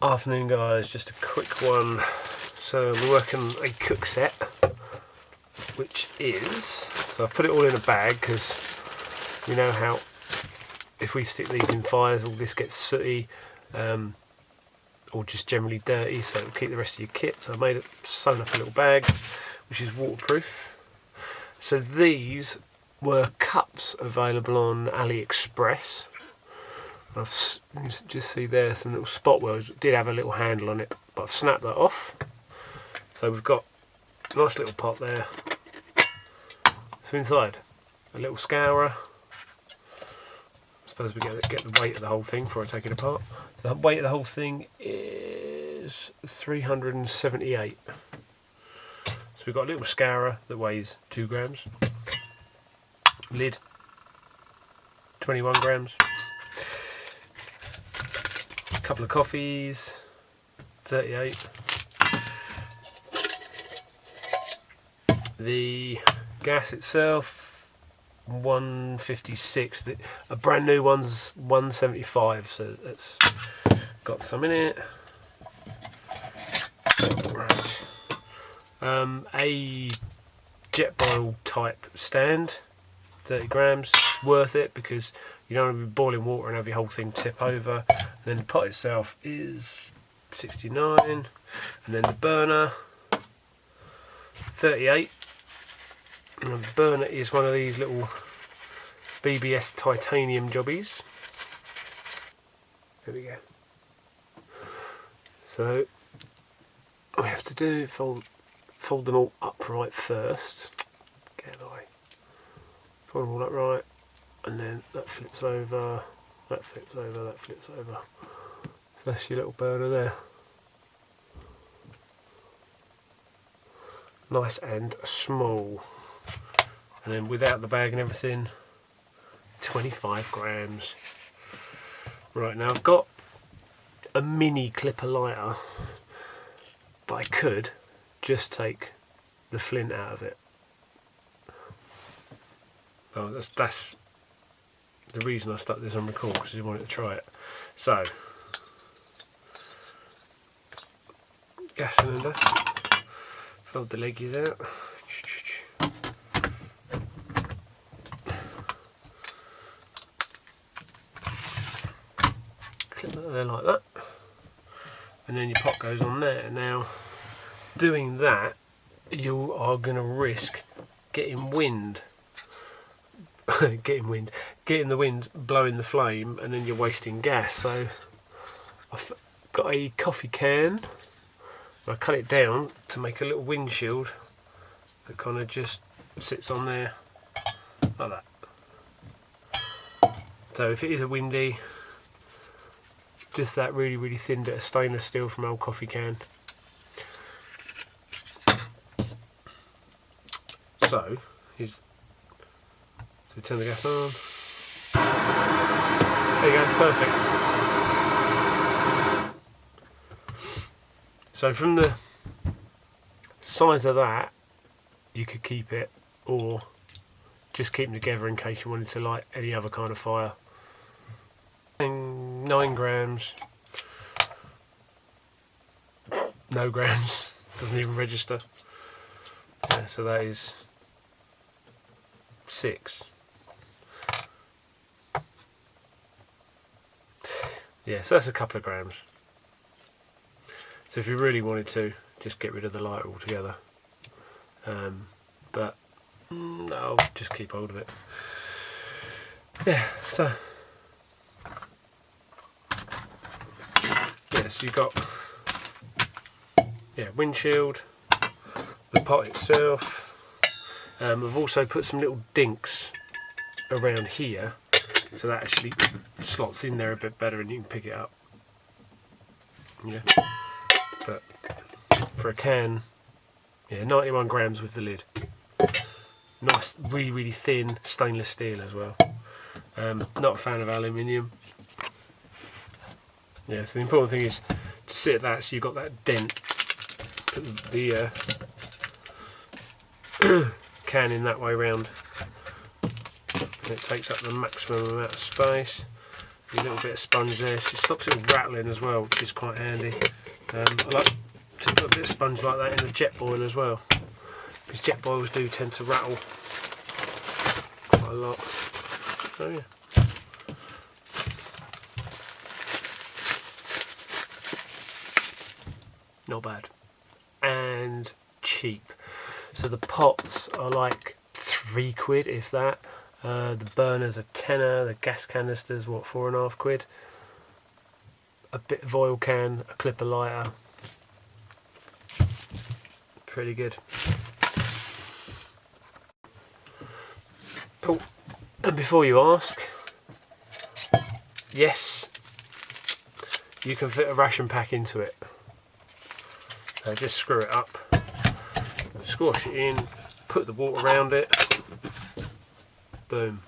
Afternoon guys, just a quick one. So we're working a cook set, which is, so I put it all in a bag because you know how if we stick these in fires all this gets sooty or just generally dirty, so it'll keep the rest of your kit. So I made it, sewn up a little bag which is waterproof. So these were cups available on AliExpress. You can just see there some little spot wells. It did have a little handle on it, but I've snapped that off. So we've got a nice little pot there. So inside, a little scourer. I suppose we get the weight of the whole thing before I take it apart. So the weight of the whole thing is 378. So we've got a little scourer that weighs 2 grams. Lid, 21 grams. Couple of coffees, 38. The gas itself, 156. A brand new one's 175, so that's got some in it. Right. A Jetboil type stand, 30 grams. It's worth it because you don't want to be boiling water and have your whole thing tip over. And then the pot itself is 69, and then the burner 38. And the burner is one of these little BBS titanium jobbies. There we go. So all we have to do is fold them all upright first. Get out of the way. Fold them all upright, and then that flips over. That flips over, that flips over. So that's your little burner there. Nice and small. And then without the bag and everything, 25 grams. Right, now I've got a mini clipper lighter, but I could just take the flint out of it. Oh, that's the reason I stuck this on record, because I wanted to try it. So, gas cylinder, fold the leggies out, clip that there like that, and then your pot goes on there. Now, doing that, you are going to risk getting wind. Getting the wind blowing the flame, and then you're wasting gas. So I've got a coffee can. I cut it down to make a little windshield that kind of just sits on there like that. So if it is a windy, just that really thin bit of stainless steel from an old coffee can. So we turn the gas on. There you go, perfect. So from the size of that, you could keep it, or just keep them together in case you wanted to light any other kind of fire. 9 grams. No grams. Doesn't even register. Yeah, so that is 6. Yeah, so that's a couple of grams. So if you really wanted to, just get rid of the lighter altogether. But I'll just keep hold of it. Yeah, so yes, you've got windshield, the pot itself. I've also put some little dinks around here, so that actually slots in there a bit better and you can pick it up. Yeah, but for a can, 91 grams with the lid. Nice, really thin stainless steel as well. Not a fan of aluminium. Yeah, so the important thing is to sit at that so you've got that dent. Put the can in that way round. It takes up the maximum amount of space. A little bit of sponge there. So it stops it rattling as well, which is quite handy. I like to put a bit of sponge like that in the jet boil as well, because jet boils do tend to rattle quite a lot. So yeah. Not bad. And cheap. So the pots are like £3, if that. The burners are tenner. The gas canisters, what, £4.50? A bit of oil can, a clipper lighter. Pretty good. Oh, and before you ask, yes, you can fit a ration pack into it. So just screw it up, squash it in, put the water around it, boom.